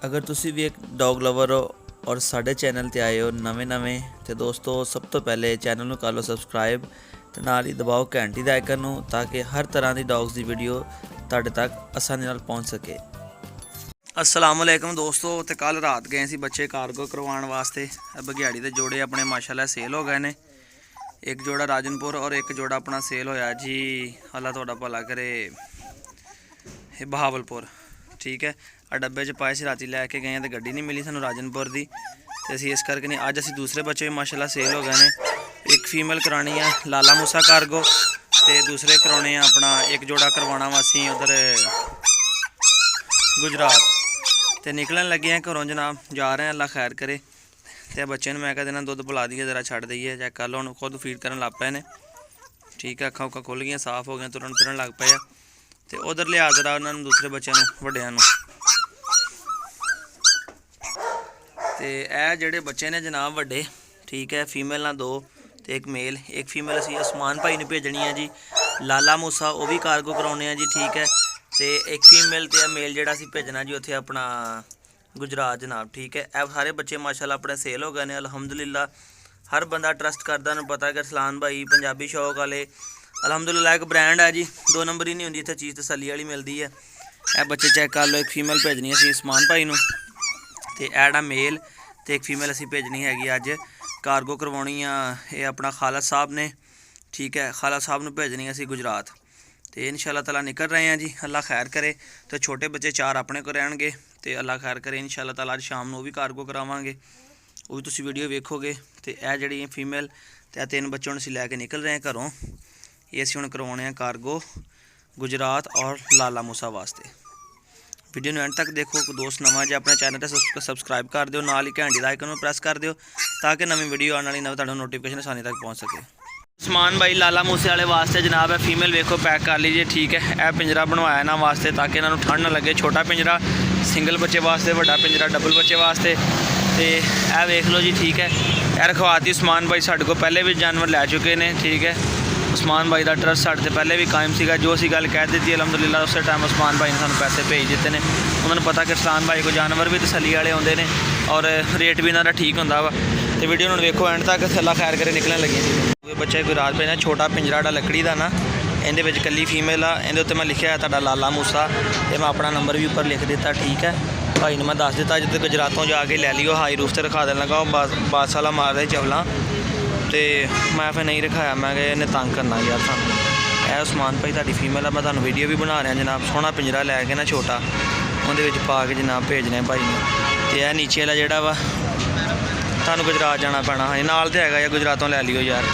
अगर तुसी भी एक डॉग लवर हो और साढ़े चैनल ते आए हो नवें तो दोस्तों सब तो पहले चैनल को कर लो सबसक्राइब ते नाल ही दबाओ घंटी दा आइकन नूं ताकि हर तरह की डॉग्स की वीडियो तुहाडे तक आसानी नाल पहुँच सके। अस्सलाम वालेकुम दोस्तों, तो कल रात गए सी बच्चे कार्गो करवाने वास्ते। बघियाड़ी के जोड़े अपने माशाल्लाह सेल हो गए ने। एक जोड़ा राजनपुर और एक जोड़ा अपना सेल होया जी, अल्लाह तुहाडा भला करे, बहावलपुर। ठीक है, डब्बे च पाए से राती लैके गए तो गड्डी नहीं मिली सानू राजनपुर की, तो असी इस करके नहीं। अज असी दूसरे बच्चे भी माशाल्लाह सेल हो गए ने। एक फीमेल करानी है लाला मूसा कार्गो, तो दूसरे कराने अपना एक जोड़ा करवाना वासी उधर गुजरात। तो निकलन लगे हैं घरों जनाब, जा रहे हैं, अल्लाह खैर करे। तो बच्चे ने मैं कह देना दुध पिला दिए, जरा छड़ दईए, चेक कर लो। हम खुद फीड करन लग पे ने। ठीक है, अखा उखा खुल गई, साफ हो गए, तुरन फिरन लग पे। तो उधर लिया जरा उन्होंने दूसरे बच्चे वड्डियां नूं। तो यह जोड़े बच्चे ने जनाब वड्डे, ठीक है, फीमेल ना दो तो एक मेल। एक फीमेल असी उस्मान भाई ने भेजनी है जी, लाला मूसा, वह भी कार्गो कराने हैं जी। ठीक है, तो एक फीमेल तो मेल जोड़ा असी भेजना जी उत्थे अपना गुजरात जनाब। ठीक है, ए सारे बच्चे माशाल्लाह अपने सेल हो गए हैं अलहमदुलिल्लाह। हर बंदा ट्रस्ट करता, उन्हें पता कि रसलान भाई पंजाबी शौक वाले अलहमदुलिल्लाह एक ब्रांड है जी, 2 नंबर ही नहीं होंगी इतने, चीज़ तसल्ली वाली मिलती है। यह बच्चे चेक कर लो, एक फीमेल भेजनी असी उस्मान भाई नूं, तो एड़ा मेल तो एक फीमेल असी भेजनी हैगी अज कार्गो करवानी है। ये अपना खालद साहब ने, ठीक है, खालद साहब नूं भेजनी असी गुजरात। तो इंशाअल्लाह ताला निकल रहे हैं जी, अल्लाह खैर करे। तो छोटे बच्चे 4 अपने को रहणगे, तो अल्लाह खैर करे। इंशाअल्लाह ताला अज शाम को भी कार्गो करावांगे, वो भी तुसी वीडियो वेखोगे। तो यह जी फीमेल तो 3 बच्चों असी लैके निकल रहे हैं घरों। ये असी हुण करवाने हैं कार्गो गुजरात और लाला मूसा वास्ते। वीडियो में एंड तक देखो। दोस्त नवा जो अपने चैनल पर सबसक्राइब कर दो, नाल ही घंटी दा आइकन प्रेस कर दो ताकि नवी वीडियो आने वाली नवी तुहानूं नोटिफिकेशन आसानी तक पहुँच सके। उस्मान भाई लाला मूसे वाले वास्ते जनाब है फीमेल वेखो पैक कर लीजिए। ठीक है, यह पिंजरा बनवाया इन्होंने वास्ते ताकि इन्होंने ठंड ना लगे। छोटा पिंजरा सिंगल बच्चे वास्ते, बड़ा पिंजरा डबल बच्चे वास्ते। तो यह वेख लो जी। ठीक है, यह रखवाती उस्मान भाई साढ़े को पहले भी जानवर लै चुके हैं। ठीक है, उस्मान भाई का ट्रस्ट साढ़े से पहले भी कायम सीगा, जो असी गल कह दी अलहमदुलिल्लाह उस टाइम उस्मान भाई ने सानू पैसे भेज दिते हैं। उन्होंने पता कि उस्मान भाई को जानवर भी तसली वाले आते हैं और रेट भी इन्हों ठीक होंगे वा। तो वीडियो में वेखो एंड तक, अल्लाह खैर करे निकलन लगे। बच्चे कोई रात भेजना छोटा पिंजरा दा लकड़ी का ना, ये कली फीमेल आ, ये उत्ते मैं लिखा है तुहाडा लाला मूसा, तो मैं अपना नंबर भी उपर लिख दिता। ठीक है, भाई ने मैं दस दिता जिते गुजरातों जाके लै लियो, हाई रूफ से रखा देने लगा, बास वाला मार रहे चवला। तो मैं फिर नहीं रखाया, मैं इन्हें तंग करना यार सानू। यह उस्मान भाई तुहाडी फीमेल है, मैं तुहानूं वीडियो भी बना रहा जनाब। सोहना पिंजरा लैके ना छोटा उहदे विच पा के जनाब भेजने भाई ने। तो यह नीचे वाला जोड़ा वा तुहानूं गुजरात जाना पैना, नाल तो हैगा या गुजरातों लै लियो यार।